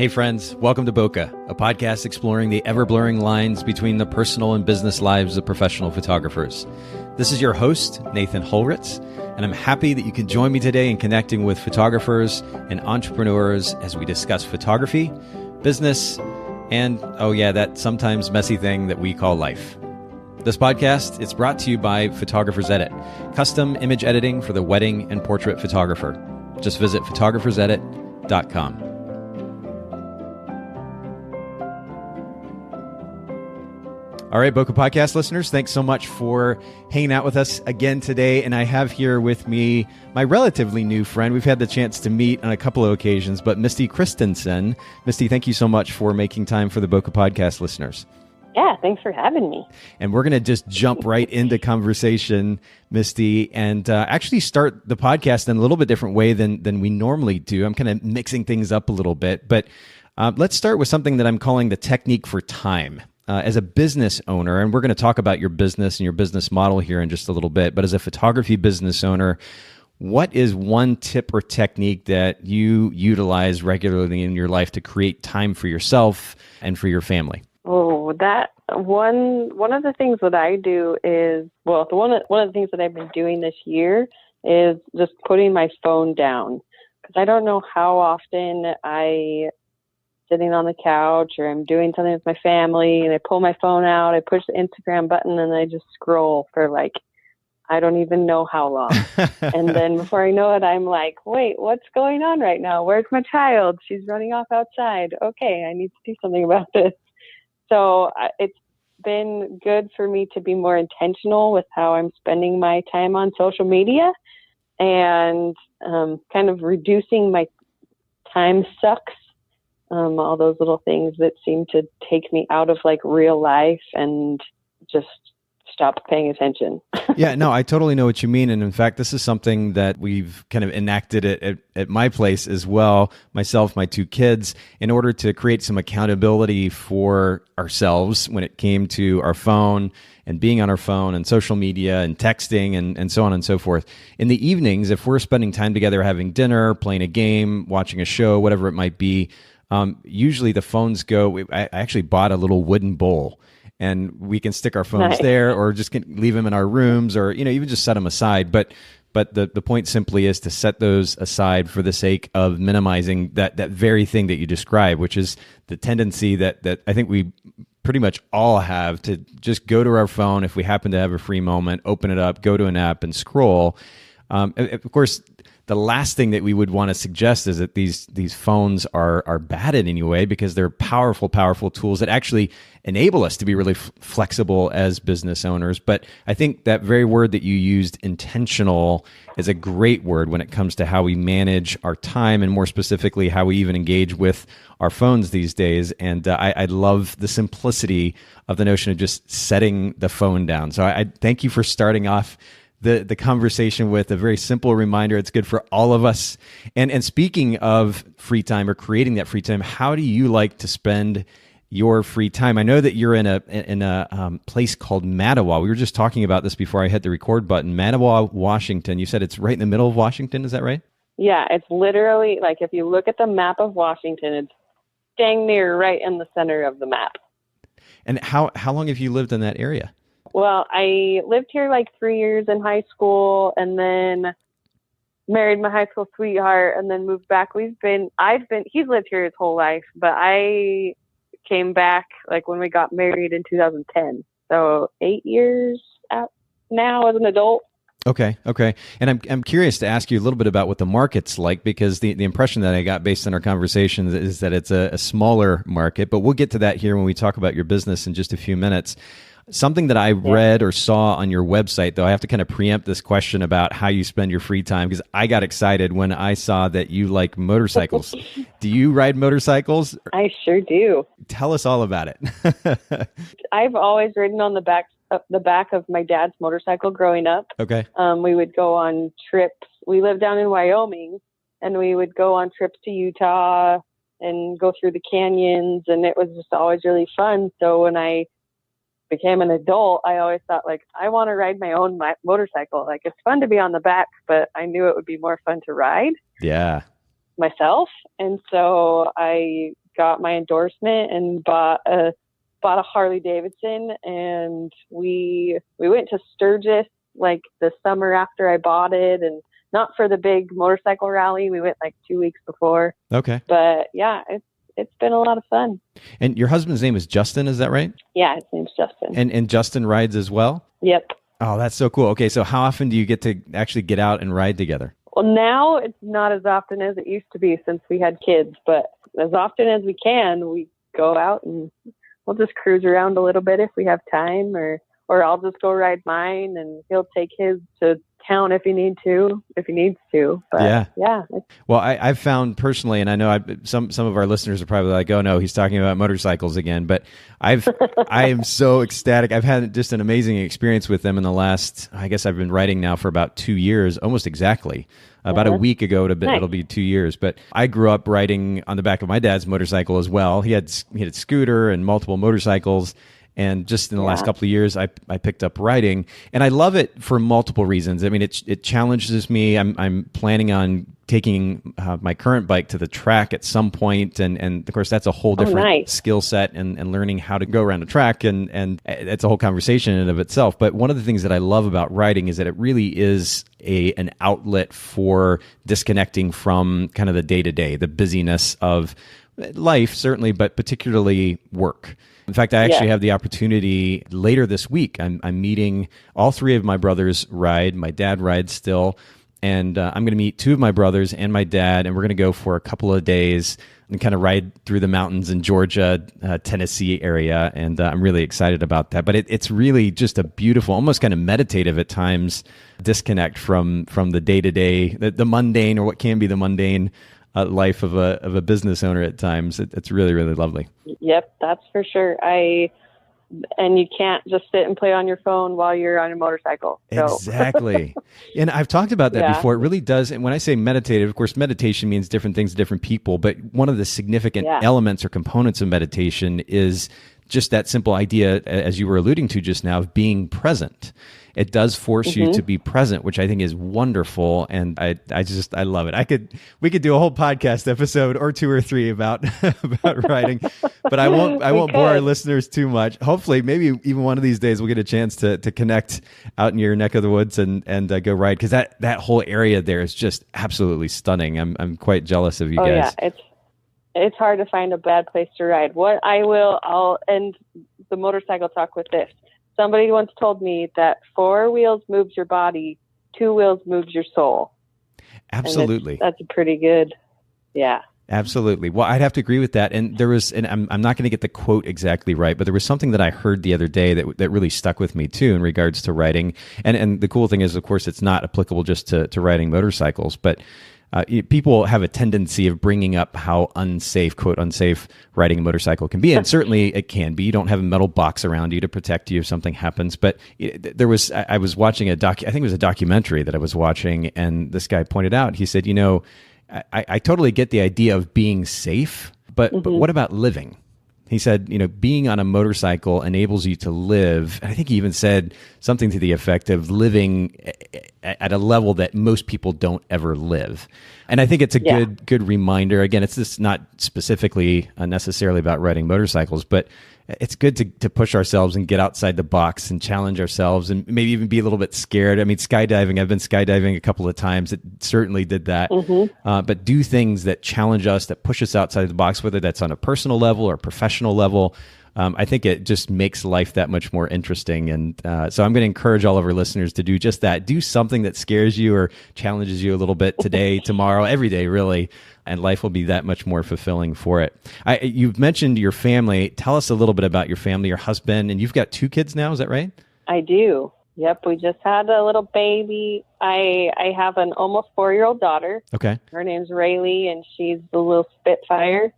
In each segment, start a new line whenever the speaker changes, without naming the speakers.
Hey friends, welcome to Bokeh, a podcast exploring the ever-blurring lines between the personal and business lives of professional photographers. This is your host, Nathan Holritz, and I'm happy that you can join me today in connecting with photographers and entrepreneurs as we discuss photography, business, and, oh yeah, that sometimes messy thing that we call life. This podcast is brought to you by Photographers Edit, custom image editing for the wedding and portrait photographer. Just visit photographersedit.com. All right, Bokeh Podcast listeners, thanks so much for hanging out with us again today. And I have here with me my relatively new friend. We've had the chance to meet on a couple of occasions, but Misty Christensen. Misty, thank you so much for making time for the Bokeh Podcast listeners.
Yeah, thanks for having me.
And we're going to just jump right into conversation, Misty, and actually start the podcast in a little bit different way than we normally do. I'm kind of mixing things up a little bit, but let's start with something that I'm calling the technique for time. As a business owner, and we're going to talk about your business and your business model here in just a little bit, but as a photography business owner, what is one tip or technique that you utilize regularly in your life to create time for yourself and for your family?
Oh, that one of the things that I do is, well, one of the things that I've been doing this year is just putting my phone down, because I don't know how often sitting on the couch or I'm doing something with my family and I pull my phone out, I push the Instagram button and I just scroll for I don't even know how long. And then before I know it, I'm like, wait, what's going on right now? Where's my child? She's running off outside. Okay, I need to do something about this. So it's been good for me to be more intentional with how I'm spending my time on social media and kind of reducing my time sucks. All those little things that seem to take me out of real life and just stop paying attention.
Yeah, no, I totally know what you mean. And in fact, this is something that we've kind of enacted at my place as well, myself, my two kids, in order to create some accountability for ourselves when it came to our phone and being on our phone and social media and texting and so on and so forth. In the evenings, if we're spending time together having dinner, playing a game, watching a show, whatever it might be, usually the phones go. I actually bought a little wooden bowl, and we can stick our phones there, or just leave them in our rooms, or even just set them aside. But the point simply is to set those aside for the sake of minimizing that very thing that you described, which is the tendency that I think we pretty much all have to just go to our phone if we happen to have a free moment, open it up, go to an app, and scroll. Of course, the last thing that we would want to suggest is that these phones are bad in any way, because they're powerful tools that actually enable us to be really flexible as business owners. But I think that very word that you used, intentional, is a great word when it comes to how we manage our time, and more specifically, how we even engage with our phones these days. And I love the simplicity of the notion of just setting the phone down. So I thank you for starting off the conversation with a very simple reminder. It's good for all of us. And speaking of free time, or creating that free time, how do you like to spend your free time? I know that you're in a place called Mattawa. We were just talking about this before I hit the record button. Mattawa, Washington. You said it's right in the middle of Washington. Is that right?
Yeah, it's literally if you look at the map of Washington, it's dang near right in the center of the map. And
how long have you lived in that area?
Well, I lived here 3 years in high school, and then married my high school sweetheart, and then moved back. He's lived here his whole life, but I came back when we got married in 2010. So 8 years out now as an adult.
Okay. And I'm curious to ask you a little bit about what the market's like, because the impression that I got based on our conversations is that it's a smaller market, but we'll get to that here when we talk about your business in just a few minutes. Something that I read or saw on your website, though, I have to kind of preempt this question about how you spend your free time, because I got excited when I saw that you like motorcycles. Do you ride motorcycles?
I sure do.
Tell us all about it.
I've always ridden on the back of my dad's motorcycle growing up.
Okay.
We would go on trips. We lived down in Wyoming, and we would go on trips to Utah and go through the canyons, and it was just always really fun. So when I became an adult, I always thought I want to ride my own motorcycle. It's fun to be on the back, but I knew it would be more fun to ride.
Yeah.
Myself. And so I got my endorsement and bought a Harley Davidson, and we went to Sturgis like the summer after I bought it, and not for the big motorcycle rally. We went like 2 weeks before.
Okay.
But yeah, it's been a lot of fun.
And your husband's name is Justin, is that right?
Yeah, his name's Justin.
And Justin rides as well?
Yep.
Oh, that's so cool. Okay, so how often do you get to actually get out and ride together?
Well, now it's not as often as it used to be since we had kids, but as often as we can, we go out and we'll just cruise around a little bit if we have time, or I'll just go ride mine and he'll take his to town if he needs to. But yeah.
Well, I've found personally, and I know some of our listeners are probably like, oh no, he's talking about motorcycles again, but I am so ecstatic. I've had just an amazing experience with them in the last, I guess I've been riding now for about 2 years, almost exactly. About a week ago, it'll be 2 years. But I grew up riding on the back of my dad's motorcycle as well. He had a scooter and multiple motorcycles. And just in the last couple of years, I picked up riding, and I love it for multiple reasons. I mean, it challenges me. I'm planning on taking my current bike to the track at some point, and of course that's a whole different skill set and learning how to go around a track, and it's a whole conversation in and of itself. But one of the things that I love about riding is that it really is an outlet for disconnecting from kind of the day-to-day, the busyness of life, certainly, but particularly work. In fact, I actually have the opportunity later this week. I'm meeting all three of my brothers ride. My dad rides still. And I'm going to meet two of my brothers and my dad, and we're going to go for a couple of days and kind of ride through the mountains in Georgia, Tennessee area. And I'm really excited about that. But it's really just a beautiful, almost kind of meditative at times, disconnect from the day-to-day, the mundane, or what can be the mundane life of a business owner at times. It's really, really lovely. Yep,
that's for sure. And you can't just sit and play on your phone while you're on a motorcycle. So.
Exactly. And I've talked about that before. It really does. And when I say meditative, of course, meditation means different things to different people. But one of the significant elements or components of meditation is just that simple idea, as you were alluding to just now, of being present. It does force you to be present, which I think is wonderful, and I love it. We could do a whole podcast episode or 2 or 3 about writing, but I won't bore our listeners too much. Hopefully, maybe even one of these days we'll get a chance to connect out in your neck of the woods and go ride, because that whole area there is just absolutely stunning. I'm quite jealous of you guys.
Yeah, it's hard to find a bad place to ride. I'll end the motorcycle talk with this. Somebody once told me that 4 wheels moves your body, 2 wheels moves your soul.
Absolutely.
That's a pretty good,
Absolutely. Well, I'd have to agree with that. And there was, and I'm not going to get the quote exactly right, but there was something that I heard the other day that really stuck with me too in regards to riding. And the cool thing is, of course, it's not applicable just to riding motorcycles, but people have a tendency of bringing up how unsafe, quote, unsafe riding a motorcycle can be. And certainly it can be. You don't have a metal box around you to protect you if something happens. But I was watching I think it was a documentary that I was watching, and this guy pointed out, he said, I totally get the idea of being safe, but what about living? He said, being on a motorcycle enables you to live. I think he even said something to the effect of living at a level that most people don't ever live. And I think it's a good reminder. Again, it's just not specifically necessarily about riding motorcycles, but it's good to push ourselves and get outside the box and challenge ourselves, and maybe even be a little bit scared. I mean, skydiving, I've been skydiving a couple of times. It certainly did that. But do things that challenge us, that push us outside the box, whether that's on a personal level or professional level. I think it just makes life that much more interesting. And so I'm going to encourage all of our listeners to do just that. Do something that scares you or challenges you a little bit today, tomorrow, every day, really. And life will be that much more fulfilling for it. You've mentioned your family. Tell us a little bit about your family, your husband, and you've got 2 kids now. Is that right?
I do. Yep. We just had a little baby. I have an almost 4-year-old daughter.
Okay.
Her name's Rayleigh, and she's the little Spitfire.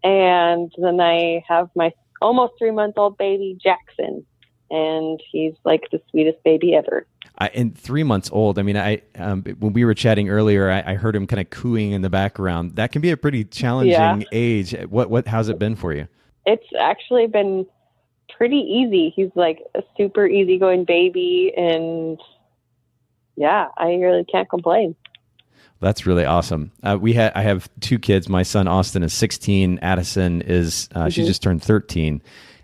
And then I have my almost 3-month-old baby, Jackson. And he's like the sweetest baby ever.
And 3 months old. I mean, when we were chatting earlier, I heard him kind of cooing in the background. That can be a pretty challenging age. How's it been for you? It's
actually been pretty easy. He's like a super easygoing baby, and I really can't complain.
That's really awesome. I have two kids. My son Austin is 16. Addison is she just turned 13,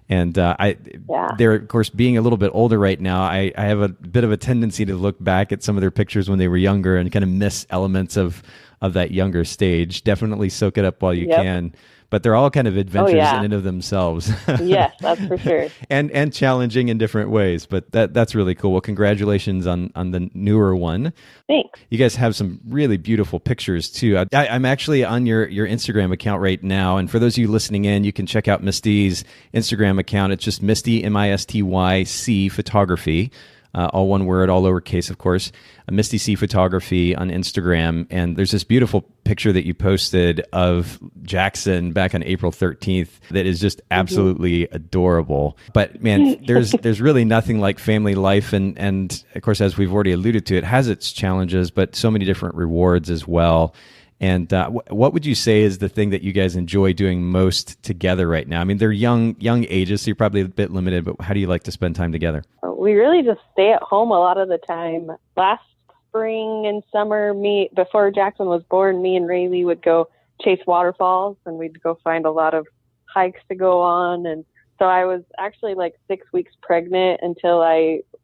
and they're of course being a little bit older right now. I have a bit of a tendency to look back at some of their pictures when they were younger and kind of miss elements of that younger stage. Definitely soak it up while you can. But they're all kind of adventures in and of themselves.
Yes, that's for sure.
and challenging in different ways. But that's really cool. Well, congratulations on the newer one.
Thanks.
You guys have some really beautiful pictures too. I'm actually on your Instagram account right now. And for those of you listening in, you can check out Misty's Instagram account. It's just Misty, MISTYC Photography. All one word, all lowercase, of course. Misty C Photography on Instagram. And there's this beautiful picture that you posted of Jackson back on April 13th that is just absolutely adorable. But man, there's really nothing like family life. And of course, as we've already alluded to, it has its challenges, but so many different rewards as well. And what would you say is the thing that you guys enjoy doing most together right now? I mean, they're young ages, so you're probably a bit limited, but how do you like to spend time together?
We really just stay at home a lot of the time. Last spring and summer, before Jackson was born, me and Rayleigh would go chase waterfalls, and we'd go find a lot of hikes to go on. And so I was actually like 6 weeks pregnant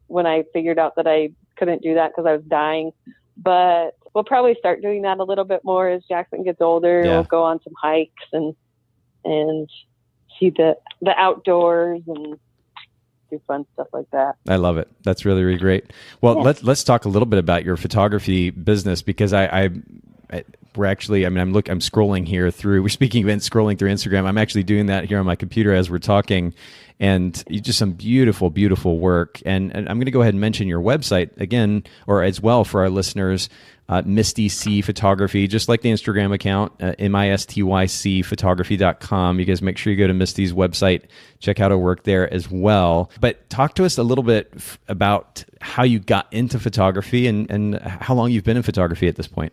when I figured out that I couldn't do that because I was dying. But we'll probably start doing that a little bit more as Jackson gets older. Yeah. We'll go on some hikes and see the outdoors and do fun stuff like that.
I love it. That's really, really great. Well, let's talk a little bit about your photography business, because we're actually, I'm scrolling here we're speaking events, scrolling through Instagram. I'm actually doing that here on my computer as we're talking, and you just some beautiful, beautiful work. And I'm going to go ahead and mention your website again, or as well for our listeners, Misty C Photography, just like the Instagram account, MISTYCphotography.com. You guys make sure you go to Misty's website, check out her work there as well. But talk to us a little bit about how you got into photography and how long you've been in photography at this point.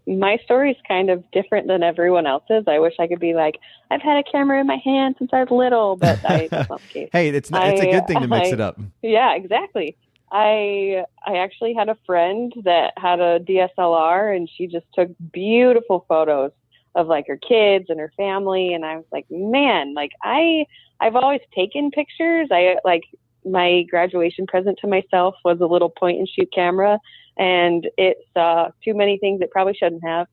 My story is kind of different than everyone else's. I wish I could be like, I've had a camera in my hand since I was little, but that's not the case.
Hey, it's a good thing to mix it up.
Yeah, exactly. I actually had a friend that had a DSLR, and she just took beautiful photos of like her kids and her family. And I was like, man, like I've always taken pictures. My graduation present to myself was a little point and shoot camera, and it saw too many things it probably shouldn't have.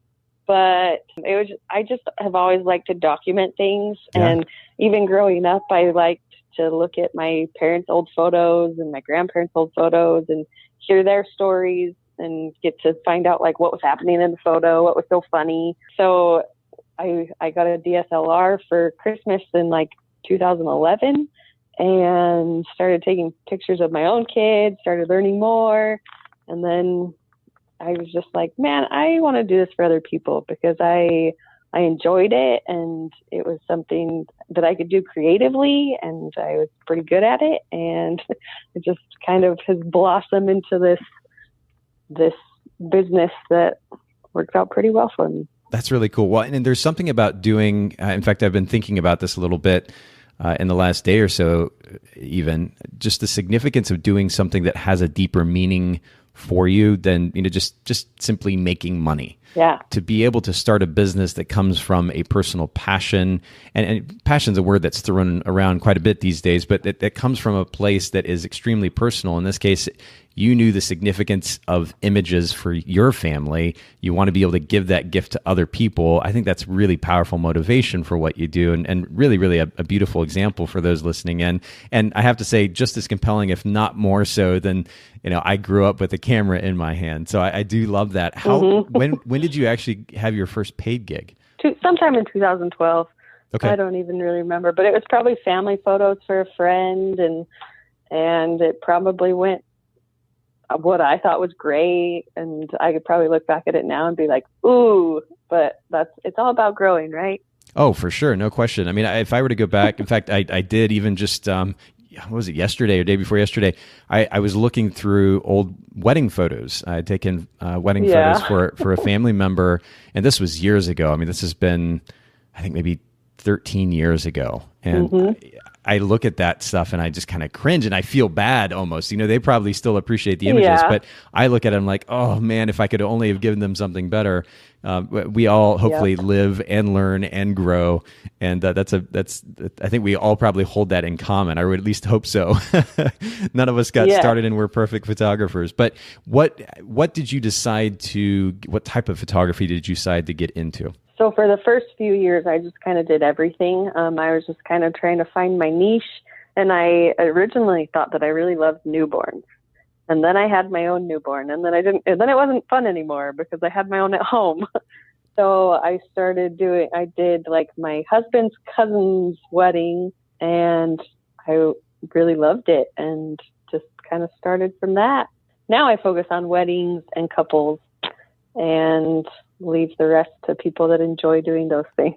But I just have always liked to document things. Yeah. And even growing up, I liked to look at my parents' old photos and my grandparents' old photos and hear their stories and get to find out like what was happening in the photo, what was so funny. So I got a DSLR for Christmas in like 2011 and started taking pictures of my own kids, started learning more. And then I was just like, man, I want to do this for other people because I enjoyed it, and it was something that I could do creatively, and I was pretty good at it. And it just kind of has blossomed into this business that works out pretty well for me.
That's really cool. Well, and there's something about doing, in fact, I've been thinking about this a little bit in the last day or so, even just the significance of doing something that has a deeper meaning for you than, just simply making money.
Yeah.
To be able to start a business that comes from a personal passion, and passion's a word that's thrown around quite a bit these days, but that comes from a place that is extremely personal. In this case, you knew the significance of images for your family. You want to be able to give that gift to other people. I think that's really powerful motivation for what you do, and really, really a beautiful example for those listening in. And I have to say, just as compelling, if not more so than, I grew up with a camera in my hand. So I do love that. How, when did you actually have your first paid gig?
Sometime in 2012.
Okay.
I don't even really remember, but it was probably family photos for a friend, and it probably went what I thought was great. And I could probably look back at it now and be like, ooh, but it's all about growing, right?
Oh, for sure. No question. I mean, if I were to go back, in fact, I did even just, what was it, yesterday or day before yesterday, I was looking through old wedding photos. I had taken wedding photos for a family member, and this was years ago. I mean, this has been, I think, maybe 13 years ago. And I look at that stuff and I just kind of cringe and I feel bad almost. They probably still appreciate the images, but I look at it, I'm like, oh man, if I could only have given them something better. We all hopefully live and learn and grow, and I think we all probably hold that in common. I would at least hope so. None of us got started and we're perfect photographers. But what did you decide what type of photography did you decide to get into?
So for the first few years, I just kind of did everything. I was just kind of trying to find my niche, and I originally thought that I really loved newborns. And then I had my own newborn, and then I didn't, and then it wasn't fun anymore because I had my own at home. So I did like my husband's cousin's wedding, and I really loved it and just kind of started from that. Now I focus on weddings and couples and leave the rest to people that enjoy doing those things.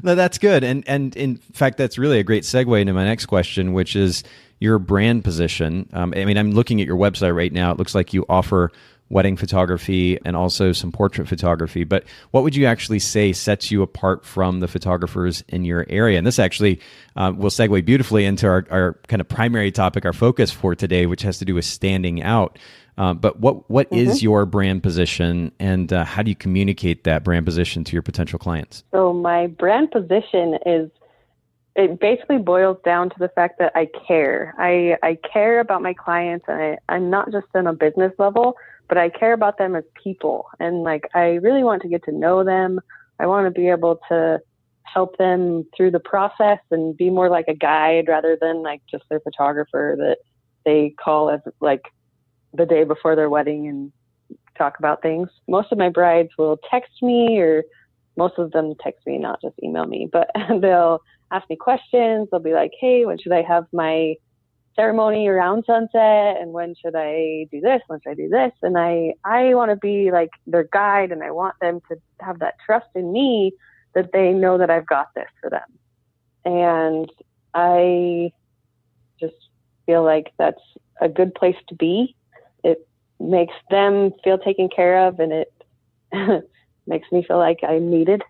No, that's good. And in fact, that's really a great segue into my next question, which is your brand position. I'm looking at your website right now. It looks like you offer wedding photography and also some portrait photography. But what would you actually say sets you apart from the photographers in your area? And this actually will segue beautifully into our kind of primary topic, our focus for today, which has to do with standing out. But what is your brand position, and how do you communicate that brand position to your potential clients?
So my brand position it basically boils down to the fact that I care. I care about my clients, and I'm not just on a business level, but I care about them as people. And like, I really want to get to know them. I want to be able to help them through the process and be more like a guide rather than like just their photographer that they call as like the day before their wedding and talk about things. Most of my brides will text me, or most of them text me, not just email me, but they'll ask me questions. They'll be like, hey, when should I have my ceremony around sunset? And when should I do this? When should I do this? And I want to be like their guide, and I want them to have that trust in me that they know that I've got this for them. And I just feel like that's a good place to be. It makes them feel taken care of, and it makes me feel like I'm needed.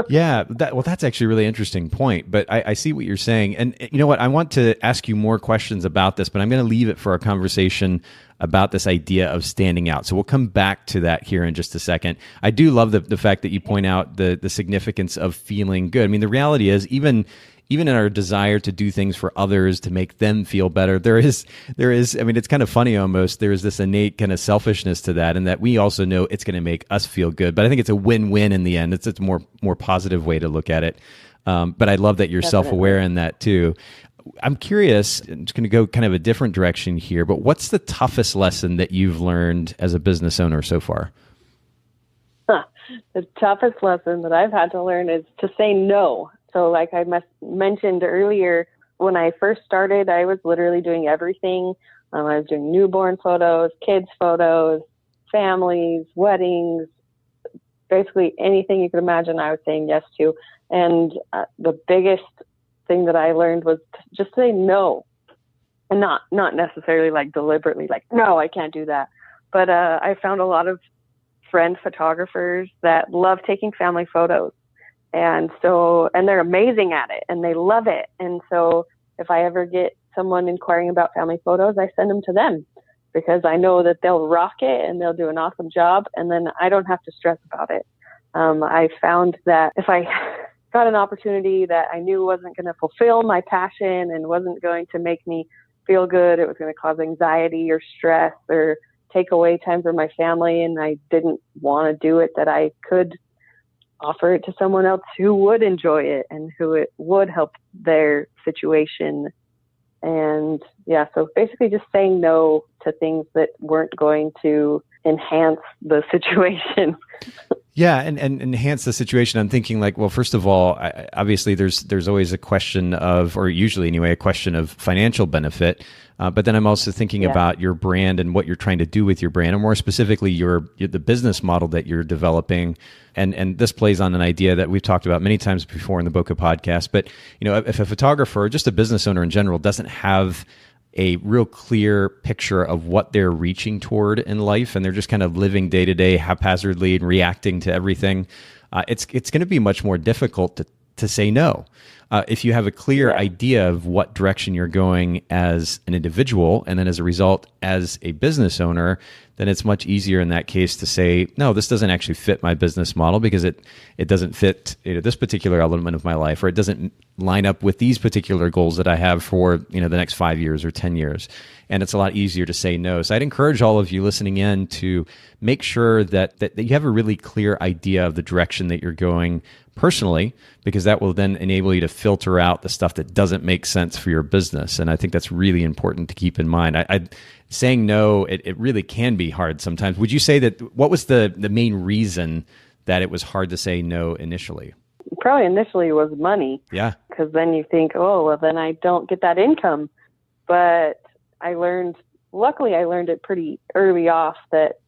Yeah, that's actually a really interesting point. But I see what you're saying. And you know what? I want to ask you more questions about this, but I'm going to leave it for our conversation about this idea of standing out. So we'll come back to that here in just a second. I do love the fact that you point out the significance of feeling good. I mean, the reality is, even in our desire to do things for others to make them feel better, there is, I mean, it's kind of funny almost. There is this innate kind of selfishness to that, and that we also know it's going to make us feel good. But I think it's a win-win in the end. It's a more positive way to look at it. But I love that you're self-aware in that too. I'm curious, I'm just going to go kind of a different direction here, but what's the toughest lesson that you've learned as a business owner so far?
The toughest lesson that I've had to learn is to say no. So like I mentioned earlier, when I first started, I was literally doing everything. I was doing newborn photos, kids photos, families, weddings, basically anything you could imagine I was saying yes to. And the biggest thing that I learned was to just say no. And not necessarily like deliberately like, no, I can't do that. But I found a lot of friend photographers that love taking family photos. And they're amazing at it and they love it. And so if I ever get someone inquiring about family photos, I send them to them because I know that they'll rock it and they'll do an awesome job. And then I don't have to stress about it. I found that if I got an opportunity that I knew wasn't going to fulfill my passion and wasn't going to make me feel good, it was going to cause anxiety or stress or take away time from my family, and I didn't want to do it, that I could offer it to someone else who would enjoy it and who it would help their situation. And yeah, so basically just saying no to things that weren't going to enhance the situation.
Yeah, and enhance the situation. I'm thinking like, well, first of all, obviously there's always a question of, or usually anyway, a question of financial benefit. But then I'm also thinking about your brand and what you're trying to do with your brand, and more specifically, the business model that you're developing. And this plays on an idea that we've talked about many times before in the Bokeh Podcast. But if a photographer, or just a business owner in general, doesn't have a real clear picture of what they're reaching toward in life, and they're just kind of living day to day haphazardly and reacting to everything, it's going to be much more difficult to say no. If you have a clear idea of what direction you're going as an individual, and then as a result, as a business owner, then it's much easier in that case to say, no, this doesn't actually fit my business model because it doesn't fit this particular element of my life, or it doesn't line up with these particular goals that I have for the next 5 years or 10 years. And it's a lot easier to say no. So I'd encourage all of you listening in to make sure that you have a really clear idea of the direction that you're going personally, because that will then enable you to filter out the stuff that doesn't make sense for your business. And I think that's really important to keep in mind. Saying no, it really can be hard sometimes. Would you say what was the main reason that it was hard to say no initially?
Probably initially was money.
Yeah.
Because then you think, oh, well, then I don't get that income. But luckily I learned it pretty early off that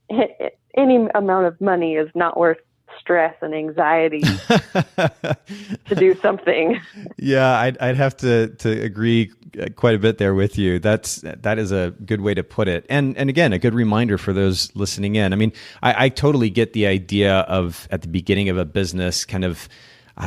any amount of money is not worth stress and anxiety to do something.
Yeah, I'd have to agree quite a bit there with you. That is a good way to put it. And again, a good reminder for those listening in. I mean, I totally get the idea of at the beginning of a business kind of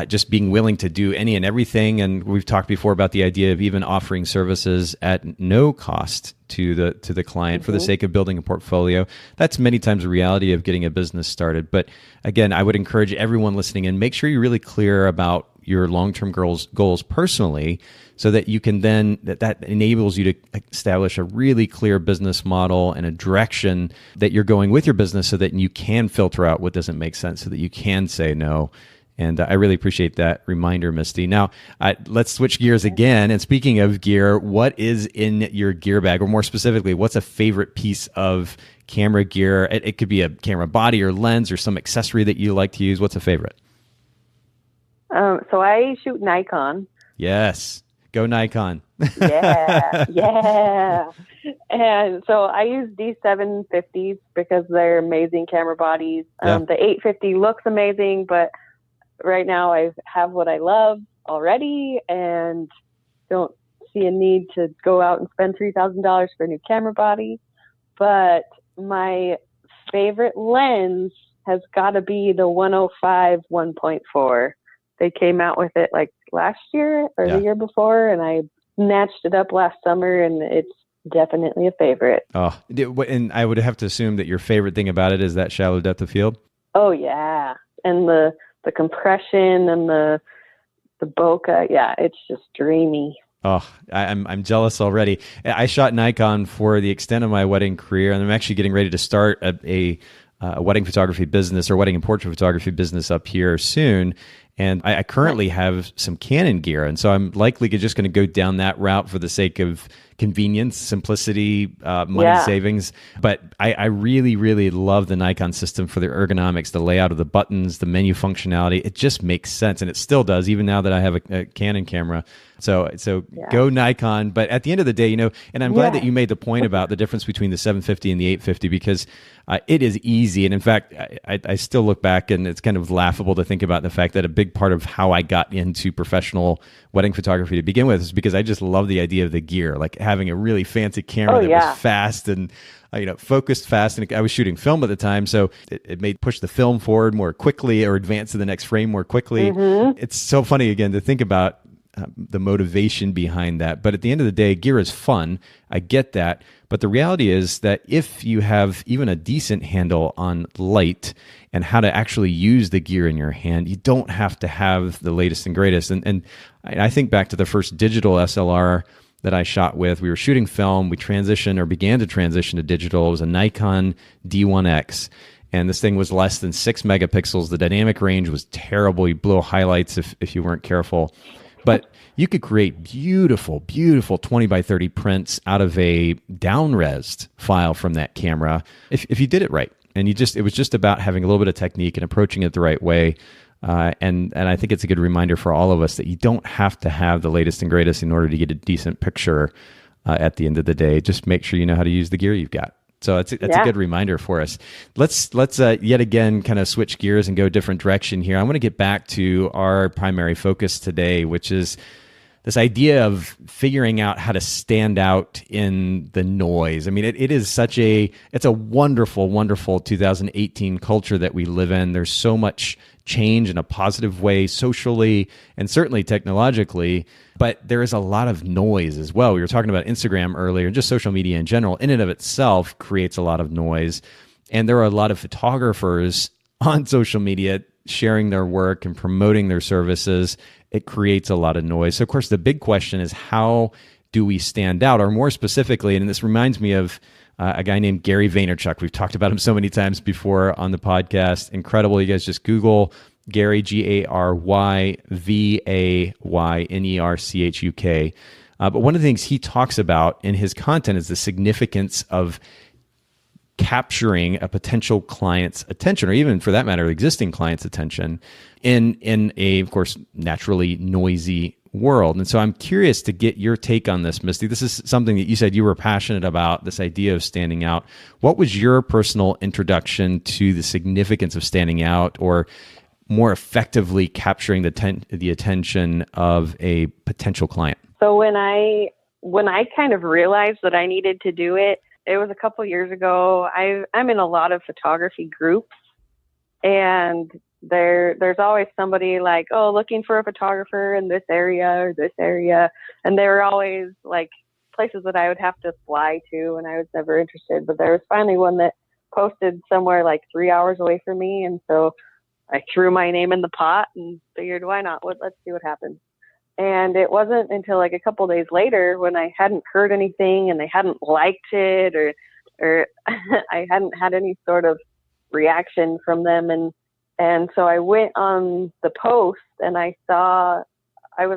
just being willing to do any and everything. And we've talked before about the idea of even offering services at no cost to the client for the sake of building a portfolio. That's many times the reality of getting a business started. But again, I would encourage everyone listening in, make sure you're really clear about your long-term goals personally, so that you can then, that enables you to establish a really clear business model and a direction that you're going with your business, so that you can filter out what doesn't make sense, so that you can say no. And I really appreciate that reminder, Misty. Now, let's switch gears again. And speaking of gear, what is in your gear bag? Or more specifically, what's a favorite piece of camera gear? It could be a camera body or lens or some accessory that you like to use. What's a favorite?
So I shoot Nikon.
Yes. Go Nikon.
Yeah. And so I use D750s because they're amazing camera bodies. The 850 looks amazing, but right now I have what I love already and don't see a need to go out and spend $3,000 for a new camera body. But my favorite lens has got to be the 105 1.4. They came out with it like last year or the year before, and I snatched it up last summer, and it's definitely a favorite.
Oh, and I would have to assume that your favorite thing about it is that shallow depth of field?
Oh, yeah. And the compression and the bokeh, it's just dreamy.
Oh, I'm jealous already. I shot Nikon for the extent of my wedding career, and I'm actually getting ready to start a wedding photography business, or wedding and portrait photography business up here soon. And I currently have some Canon gear, and so I'm likely just going to go down that route for the sake of convenience, simplicity, money savings. But I really, really love the Nikon system for the ergonomics, the layout of the buttons, the menu functionality. It just makes sense, and it still does, even now that I have a Canon camera. So go Nikon. But at the end of the day, and I'm glad that you made the point about the difference between the 750 and the 850, because it is easy. And in fact, I still look back, and it's kind of laughable to think about the fact that a big part of how I got into professional wedding photography to begin with is because I just love the idea of the gear, like having a really fancy camera that was fast and focused fast. And I was shooting film at the time, so it made push the film forward more quickly or advance to the next frame more quickly. It's so funny, again, to think about the motivation behind that. But at the end of the day, gear is fun. I get that. But the reality is that if you have even a decent handle on light and how to actually use the gear in your hand, you don't have to have the latest and greatest. And I think back to the first digital SLR that I shot with. We were shooting film. We began to transition to digital. It was a Nikon D1X. And this thing was less than 6 megapixels. The dynamic range was terrible. You blow highlights if you weren't careful. But you could create beautiful, beautiful 20 by 30 prints out of a down-resed file from that camera if you did it right. And it was just about having a little bit of technique and approaching it the right way. And I think it's a good reminder for all of us that you don't have to have the latest and greatest in order to get a decent picture at the end of the day. Just make sure you know how to use the gear you've got. So that's a good reminder for us. Let's yet again kind of switch gears and go a different direction here. I want to get back to our primary focus today, which is this idea of figuring out how to stand out in the noise. I mean, it is it's a wonderful, wonderful 2018 culture that we live in. There's so much change in a positive way socially and certainly technologically, but there is a lot of noise as well. We were talking about Instagram earlier, and just social media in general, in and of itself creates a lot of noise. And there are a lot of photographers on social media sharing their work and promoting their services. It creates a lot of noise. So, of course, the big question is, how do we stand out? Or more specifically, and this reminds me of a guy named Gary Vaynerchuk. We've talked about him so many times before on the podcast. Incredible. You guys just Google Gary, GaryVaynerchuk. But one of the things he talks about in his content is the significance of capturing a potential client's attention, or even for that matter, existing client's attention in a, of course, naturally noisy world. And so I'm curious to get your take on this, Misty. This is something that you said you were passionate about, this idea of standing out. What was your personal introduction to the significance of standing out, or more effectively capturing the attention of a potential client?
So when I kind of realized that I needed to do it, it was a couple years ago. I'm in a lot of photography groups, and there's always somebody like, oh, looking for a photographer in this area or this area. And they were always like places that I would have to fly to, and I was never interested. But there was finally one that posted somewhere like 3 hours away from me. And so I threw my name in the pot and figured, why not? Let's see what happens. And it wasn't until like a couple of days later, when I hadn't heard anything and they hadn't liked it, or I hadn't had any sort of reaction from them. And so I went on the post and I was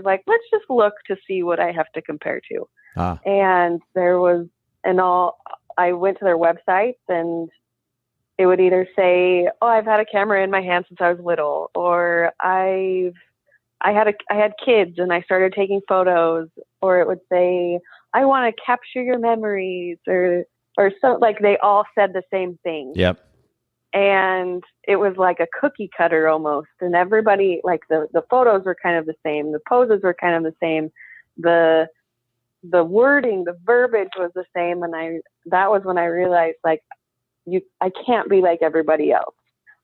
like, let's just look to see what I have to compare to. And I went to their websites, and it would either say, oh, I've had a camera in my hand since I was little, or I had kids and I started taking photos, or it would say, I want to capture your memories, or so, like they all said the same thing.
Yep.
And it was like a cookie cutter almost. And everybody, like the photos were kind of the same. The poses were kind of the same. The wording, the verbiage was the same. And that was when I realized, like, I can't be like everybody else.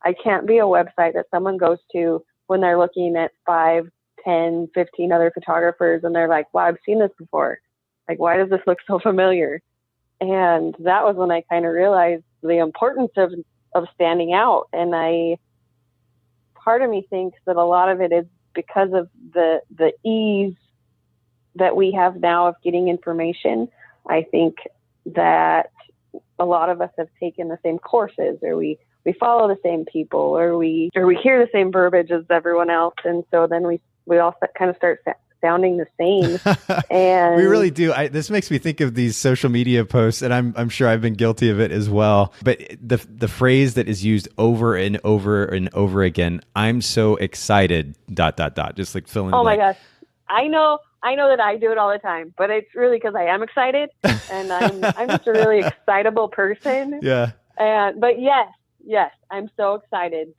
I can't be a website that someone goes to when they're looking at 5, 10, 15 other photographers, and they're like, wow, I've seen this before. Like, why does this look so familiar? And that was when I kind of realized the importance of standing out. And part of me thinks that a lot of it is because of the ease that we have now of getting information. I think that a lot of us have taken the same courses, or we follow the same people, or we hear the same verbiage as everyone else. And so then we all kind of start sounding the same. And
we really do. This makes me think of these social media posts, and I'm sure I've been guilty of it as well. But the phrase that is used over and over and over again, I'm so excited, ... just like fill in the blank.
My gosh. I know that I do it all the time, but it's really because I am excited, and I'm just a really excitable person.
Yeah.
But yes, I'm so excited, ...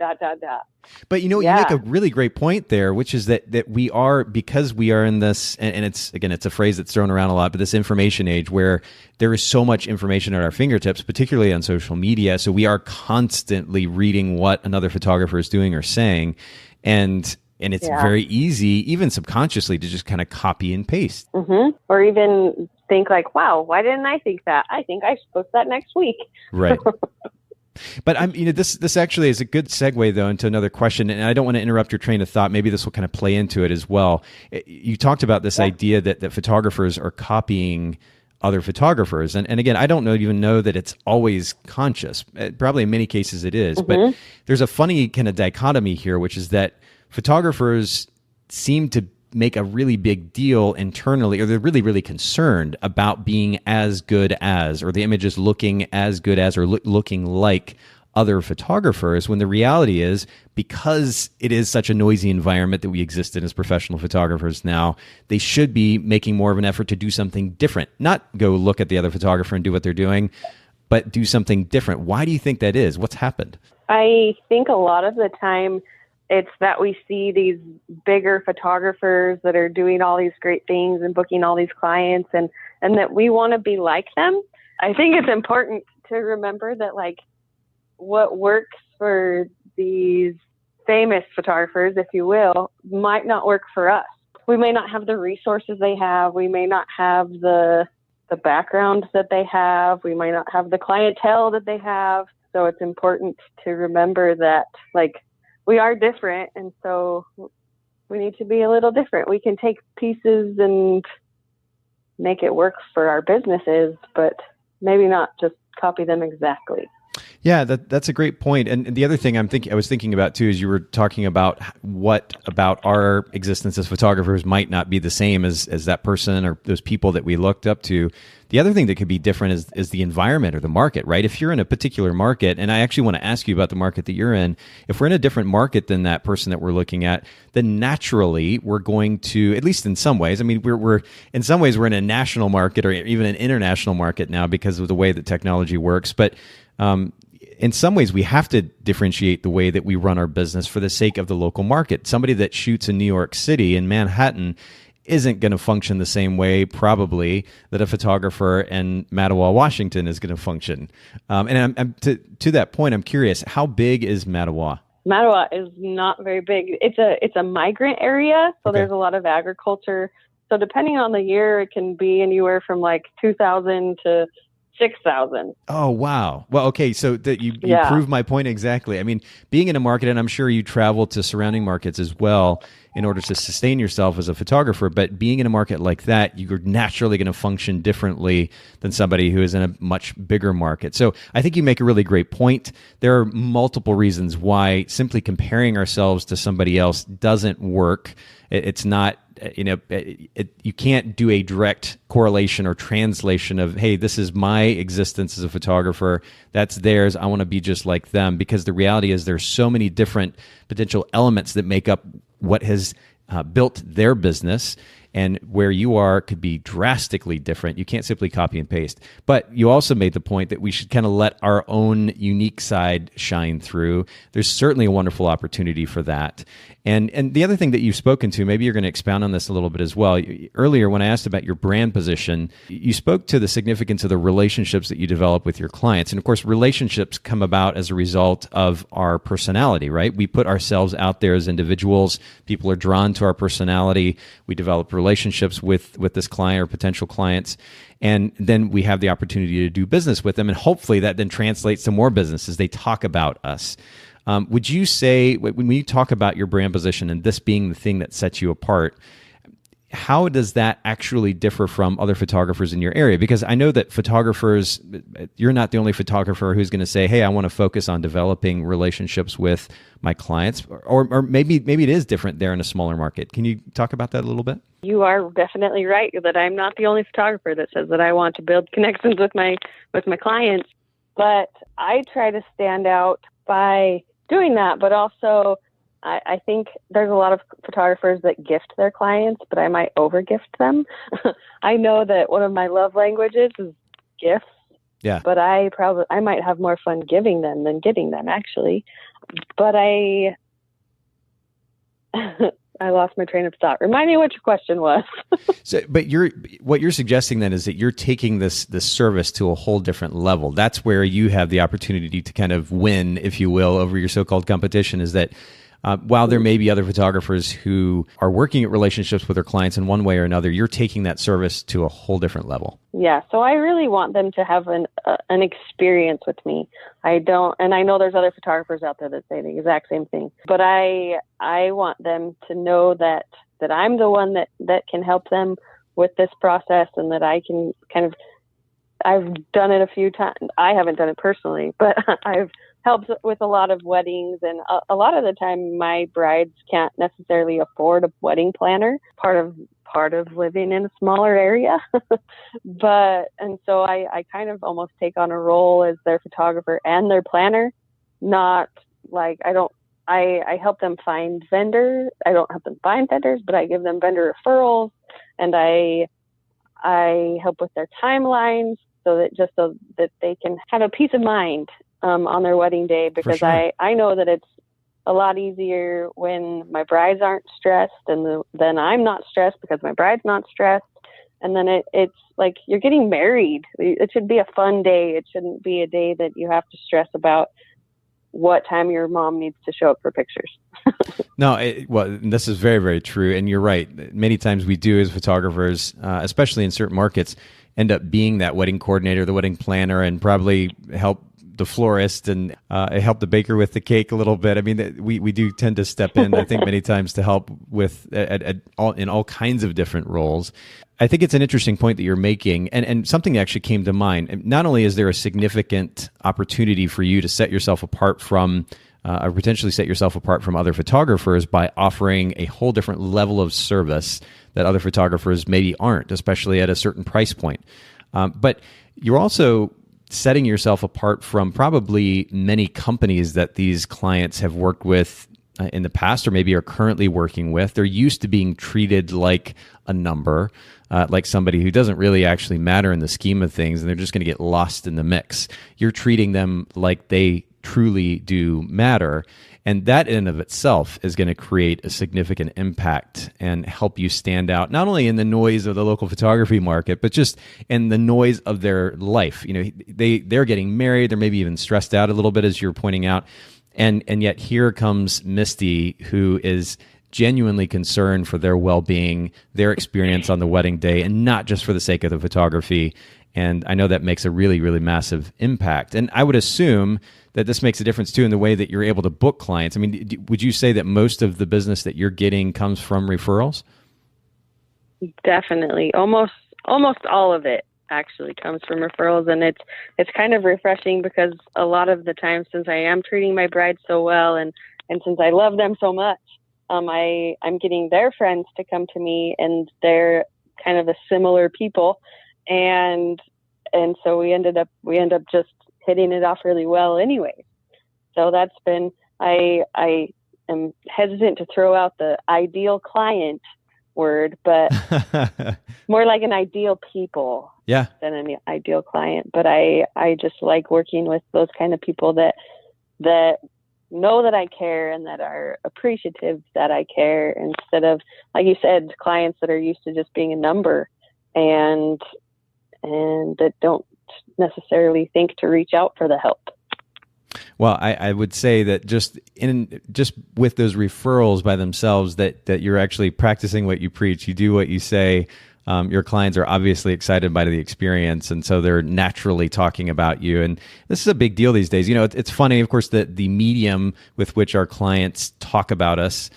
But you make a really great point there, which is that we are, because we are in this, and it's a phrase that's thrown around a lot, but this information age where there is so much information at our fingertips, particularly on social media. So we are constantly reading what another photographer is doing or saying. And it's very easy, even subconsciously, to just kind of copy and paste.
Mm-hmm. Or even think like, wow, why didn't I think that? I think I should post that next week.
Right. But this actually is a good segue though into another question, and I don't want to interrupt your train of thought. Maybe this will kind of play into it as well. You talked about this idea that photographers are copying other photographers, and again, I don't even know that it's always conscious. Probably in many cases it is, but there's a funny kind of dichotomy here, which is that photographers seem to make a really big deal internally, or they're really, really concerned about being as good as, or the images looking as good as, or looking like other photographers, when the reality is, because it is such a noisy environment that we exist in as professional photographers now, they should be making more of an effort to do something different. Not go look at the other photographer and do what they're doing, but do something different. Why do you think that is? What's happened?
I think a lot of the time it's that we see these bigger photographers that are doing all these great things and booking all these clients, and that we want to be like them. I think it's important to remember that, like, what works for these famous photographers, if you will, might not work for us. We may not have the resources they have. We may not have the background that they have. We might not have the clientele that they have. So it's important to remember that, like, we are different, and so we need to be a little different. We can take pieces and make it work for our businesses, but maybe not just copy them exactly.
Yeah, that's a great point. And the other thing I was thinking about too, is you were talking about what about our existence as photographers might not be the same as that person or those people that we looked up to. The other thing that could be different is the environment or the market, right? If you're in a particular market, and I actually want to ask you about the market that you're in, if we're in a different market than that person that we're looking at, then naturally we're going to, at least in some ways, I mean, we're in some ways we're in a national market or even an international market now because of the way that technology works. But in some ways, we have to differentiate the way that we run our business for the sake of the local market. Somebody that shoots in New York City, in Manhattan, isn't going to function the same way, probably, that a photographer in Mattawa, Washington is going to function. And I'm to that point, I'm curious, how big is Mattawa?
Mattawa is not very big. It's a migrant area, so
Okay.
There's a lot of agriculture. So depending on the year, it can be anywhere from like 2,000 to 6,000.
Oh, wow. Well, okay. So that you proved my point exactly. I mean, being in a market, and I'm sure you travel to surrounding markets as well in order to sustain yourself as a photographer, but being in a market like that, you're naturally going to function differently than somebody who is in a much bigger market. So I think you make a really great point. There are multiple reasons why simply comparing ourselves to somebody else doesn't work. It's not, you can't do a direct correlation or translation of, hey, this is my existence as a photographer, that's theirs, I want to be just like them, because the reality is there's so many different potential elements that make up what has built their business, and where you are could be drastically different. You can't simply copy and paste. But you also made the point that we should kind of let our own unique side shine through. There's certainly a wonderful opportunity for that. And the other thing that you've spoken to, maybe you're going to expound on this a little bit as well. Earlier, when I asked about your brand position, you spoke to the significance of the relationships that you develop with your clients. And of course, relationships come about as a result of our personality, right? We put ourselves out there as individuals. People are drawn to our personality. We develop relationships with this client or potential clients. And then we have the opportunity to do business with them. And hopefully that then translates to more business as they talk about us. Would you say, when you talk about your brand position and this being the thing that sets you apart, how does that actually differ from other photographers in your area? Because I know that photographers, you're not the only photographer who's going to say, hey, I want to focus on developing relationships with my clients, or maybe it is different there in a smaller market. Can you talk about that a little bit?
You are definitely right that I'm not the only photographer that says that I want to build connections with my clients, but I try to stand out by doing that. But also, I think there's a lot of photographers that gift their clients, but I might over-gift them. I know that one of my love languages is gifts. Yeah. But I might have more fun giving them than getting them, actually. But I lost my train of thought. Remind me what your question was.
But what you're suggesting then is that you're taking this service to a whole different level. That's where you have the opportunity to kind of win, if you will, over your so-called competition, is that while there may be other photographers who are working at relationships with their clients in one way or another, you're taking that service to a whole different level.
Yeah, so I really want them to have an experience with me. I know there's other photographers out there that say the exact same thing, but I want them to know that I'm the one that can help them with this process, and that I can I've done it a few times. I haven't done it personally, but I've helped with a lot of weddings, and a lot of the time my brides can't necessarily afford a wedding planner, part of living in a smaller area. So I kind of almost take on a role as their photographer and their planner. Not like I help them find vendors. I don't help them find vendors, but I give them vendor referrals, and I help with their timelines so that they can have a peace of mind on their wedding day, because sure. I know that it's a lot easier when my brides aren't stressed, and then I'm not stressed because my bride's not stressed. And then it's like you're getting married. It should be a fun day. It shouldn't be a day that you have to stress about what time your mom needs to show up for pictures.
No, well, this is very, very true. And you're right. Many times we do as photographers, especially in certain markets, end up being that wedding coordinator, the wedding planner, and probably help the florist and help the baker with the cake a little bit. I mean, we do tend to step in, I think, many times to help with in all kinds of different roles. I think it's an interesting point that you're making, and something that actually came to mind. Not only is there a significant opportunity for you to set yourself apart from, or potentially set yourself apart from other photographers by offering a whole different level of service that other photographers maybe aren't, especially at a certain price point. But you're also setting yourself apart from probably many companies that these clients have worked with in the past or maybe are currently working with. They're used to being treated like a number, like somebody who doesn't really actually matter in the scheme of things, and they're just going to get lost in the mix. You're treating them like they truly do matter. And that in and of itself is going to create a significant impact and help you stand out, not only in the noise of the local photography market, but just in the noise of their life. You know, they're getting married. They're maybe even stressed out a little bit, as you're pointing out. And yet here comes Misty, who is genuinely concerned for their well-being, their experience on the wedding day, and not just for the sake of the photography. And I know that makes a really, really massive impact. And I would assume that this makes a difference too in the way that you're able to book clients. I mean, would you say that most of the business that you're getting comes from referrals?
Definitely. Almost all of it actually comes from referrals. And it's kind of refreshing because a lot of the time, since I am treating my brides so well and since I love them so much, I'm getting their friends to come to me, and they're kind of a similar people. And so we end up just hitting it off really well anyway. So that's been, I am hesitant to throw out the ideal client word, but more like an ideal people than an ideal client. But I just like working with those kind of people that know that I care and that are appreciative that I care, instead of, like you said, clients that are used to just being a number and that don't necessarily think to reach out for the help.
Well, I would say that just with those referrals by themselves, that you're actually practicing what you preach. You do what you say. Your clients are obviously excited by the experience, and so they're naturally talking about you. And this is a big deal these days. You know, it's funny, of course, that the medium with which our clients talk about us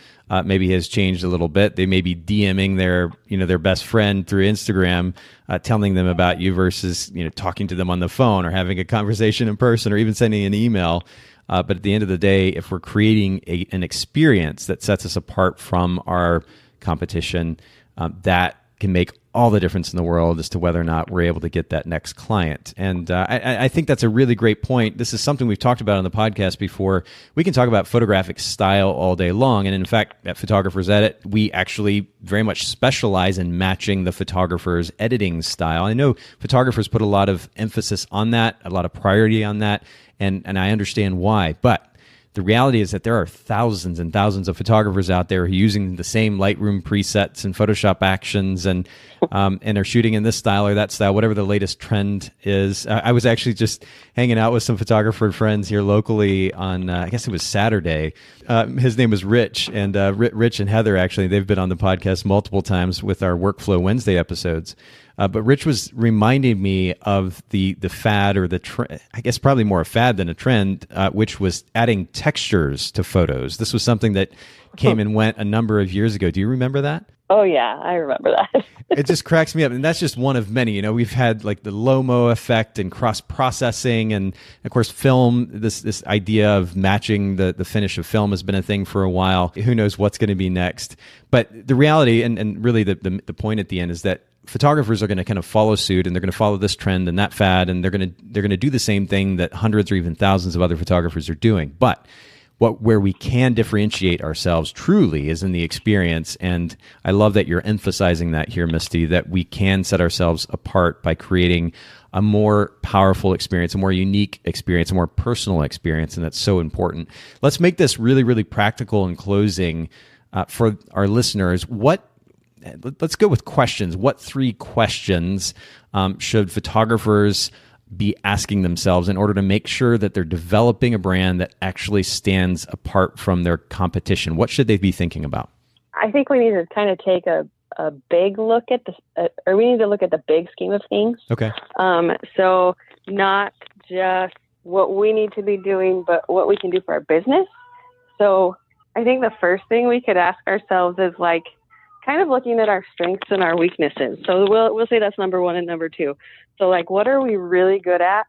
maybe has changed a little bit. They may be DMing their best friend through Instagram, telling them about you versus talking to them on the phone or having a conversation in person or even sending an email. But at the end of the day, if we're creating an experience that sets us apart from our competition, that can make all the difference in the world as to whether or not we're able to get that next client. And I think that's a really great point. This is something we've talked about on the podcast before. We can talk about photographic style all day long. And in fact, at Photographers Edit, we actually very much specialize in matching the photographer's editing style. I know photographers put a lot of emphasis on that, a lot of priority on that, and I understand why. But the reality is that there are thousands and thousands of photographers out there who are using the same Lightroom presets and Photoshop actions and are shooting in this style or that style, whatever the latest trend is. I was actually just hanging out with some photographer friends here locally on, I guess it was Saturday. His name was Rich, and Rich and Heather, actually, they've been on the podcast multiple times with our Workflow Wednesday episodes. But Rich was reminding me of the fad, or I guess probably more a fad than a trend, which was adding textures to photos. This was something that came and went a number of years ago. Do you remember that? Oh, yeah, I remember that. It just cracks me up. And that's just one of many. We've had like the Lomo effect and cross-processing, and of course film, this idea of matching the finish of film has been a thing for a while. Who knows what's going to be next? But the reality, and really the point at the end, is that photographers are going to kind of follow suit, and they're going to follow this trend and that fad, and they're going to do the same thing that hundreds or even thousands of other photographers are doing. But where we can differentiate ourselves truly is in the experience, and I love that you're emphasizing that here, Misty, that we can set ourselves apart by creating a more powerful experience, a more unique experience, a more personal experience, and that's so important. Let's make this really, really practical in closing for our listeners. Let's go with questions. What 3 questions should photographers be asking themselves in order to make sure that they're developing a brand that actually stands apart from their competition? What should they be thinking about?
I think we need to kind of take a big look at or we need to look at the big scheme of things.
Okay.
So not just what we need to be doing, but what we can do for our business. So I think the first thing we could ask ourselves is like kind of looking at our strengths and our weaknesses. So we'll say that's number 1 and number 2. So like, what are we really good at?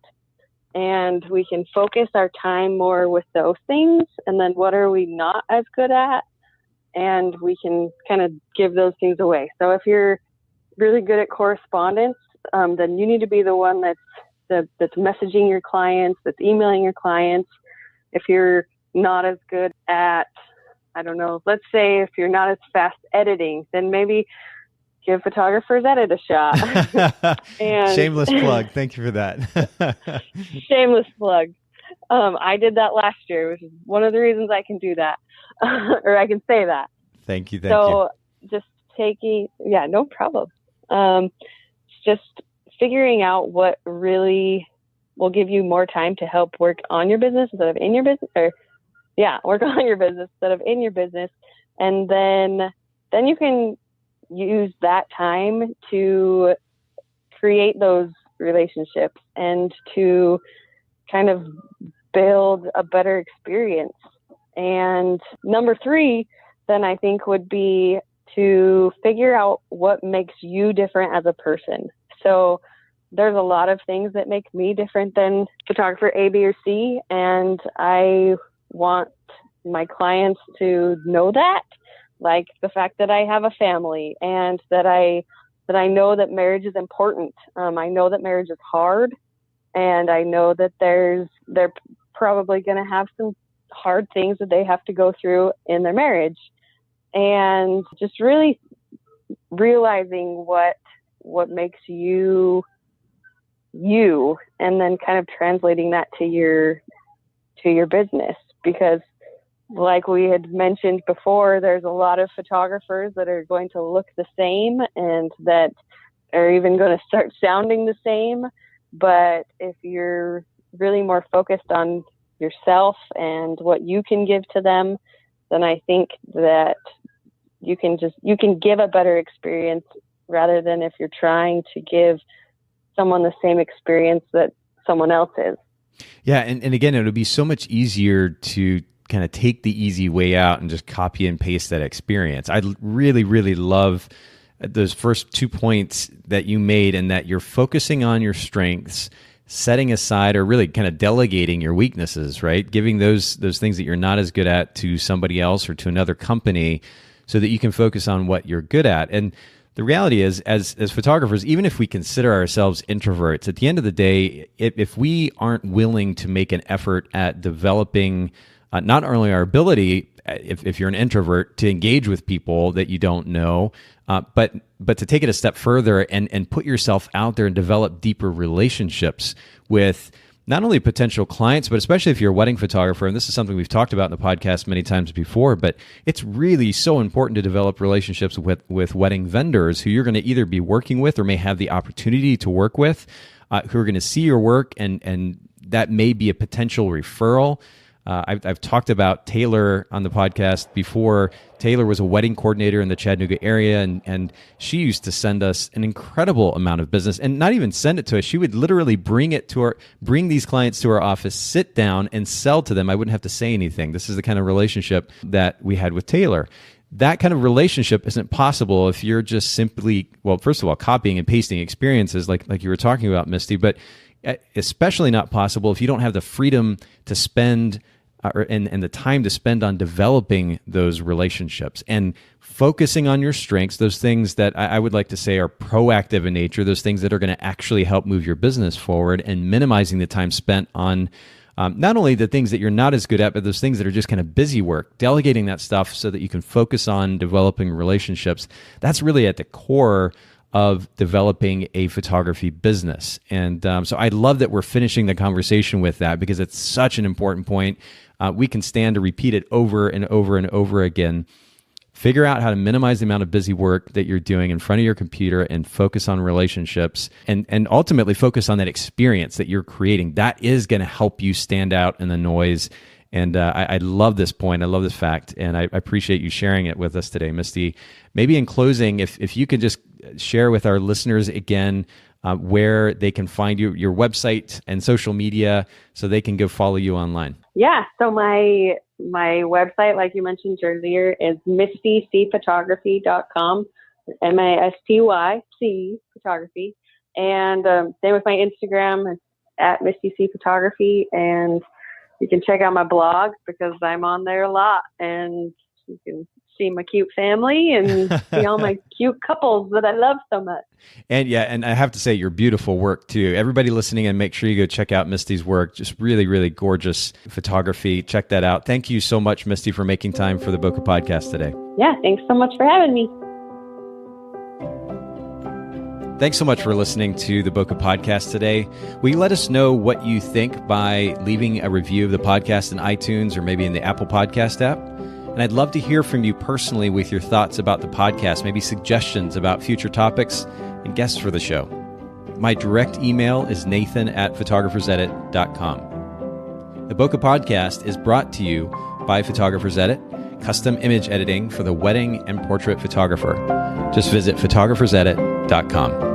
And we can focus our time more with those things. And then what are we not as good at? And we can kind of give those things away. So if you're really good at correspondence, then you need to be the one that's messaging your clients, that's emailing your clients. If you're not as good at, I don't know, let's say if you're not as fast editing, then maybe give Photographers Edit a shot. And
shameless plug. Thank you for that.
Shameless plug. I did that last year, which is one of the reasons I can do that, or I can say that.
Thank you.
So just no problem. Just figuring out what really will give you more time to help work on your business instead of in your business, work on your business instead of in your business. And then you can use that time to create those relationships and to kind of build a better experience. And number 3, then I think would be to figure out what makes you different as a person. So there's a lot of things that make me different than photographer A, B, or C. And I want my clients to know that, like the fact that I have a family and that I know that marriage is important. I know that marriage is hard, and I know that they're probably going to have some hard things that they have to go through in their marriage. And just really realizing what makes you, and then kind of translating that to your business. Because like we had mentioned before, there's a lot of photographers that are going to look the same and that are even going to start sounding the same. But if you're really more focused on yourself and what you can give to them, then I think that you can give a better experience rather than if you're trying to give someone the same experience that someone else is.
Yeah. And again, it would be so much easier to kind of take the easy way out and just copy and paste that experience. I really, really love those first 2 points that you made, and that you're focusing on your strengths, setting aside or really kind of delegating your weaknesses, right? Giving those things that you're not as good at to somebody else or to another company so that you can focus on what you're good at. And the reality is, as photographers, even if we consider ourselves introverts, at the end of the day, if we aren't willing to make an effort at developing not only our ability, if you're an introvert, to engage with people that you don't know, but to take it a step further and put yourself out there and develop deeper relationships with not only potential clients, but especially if you're a wedding photographer, and this is something we've talked about in the podcast many times before, but it's really so important to develop relationships with wedding vendors who you're going to either be working with or may have the opportunity to work with, who are going to see your work, and that may be a potential referral. I've talked about Taylor on the podcast before. Taylor was a wedding coordinator in the Chattanooga area, and she used to send us an incredible amount of business, and not even send it to us. She would literally bring these clients to our office, sit down, and sell to them. I wouldn't have to say anything. This is the kind of relationship that we had with Taylor. That kind of relationship isn't possible if you're just simply, well, first of all, copying and pasting experiences like you were talking about, Misty, but especially not possible if you don't have the freedom to spend and the time to spend on developing those relationships and focusing on your strengths, those things that I would like to say are proactive in nature, those things that are going to actually help move your business forward, and minimizing the time spent on not only the things that you're not as good at, but those things that are just kind of busy work, delegating that stuff so that you can focus on developing relationships. That's really at the core of developing a photography business. And so I love that we're finishing the conversation with that, because it's such an important point. We can stand to repeat it over and over and over again. Figure out how to minimize the amount of busy work that you're doing in front of your computer and focus on relationships, and ultimately focus on that experience that you're creating. That is going to help you stand out in the noise. And I love this point. I love this fact. And I appreciate you sharing it with us today, Misty. Maybe in closing, if you could just share with our listeners again where they can find you, your website and social media, so they can go follow you online.
Yeah. So my website, like you mentioned earlier, is mistycphotography.com, MISTYC photography. And same with my Instagram, it's at Misty C Photography. And you can check out my blog, because I'm on there a lot, and you can see my cute family and see all my cute couples that I love so much.
And yeah, and I have to say, your beautiful work too. Everybody listening, and make sure you go check out Misty's work. Just really, really gorgeous photography. Check that out. Thank you so much, Misty, for making time for the Bokeh Podcast today.
Yeah, thanks so much for having me.
Thanks so much for listening to the Bokeh Podcast today. Will you let us know what you think by leaving a review of the podcast in iTunes or maybe in the Apple Podcast app? And I'd love to hear from you personally with your thoughts about the podcast, maybe suggestions about future topics and guests for the show. My direct email is nathan@photographersedit.com. The Bokeh Podcast is brought to you by Photographers Edit, custom image editing for the wedding and portrait photographer. Just visit photographersedit.com.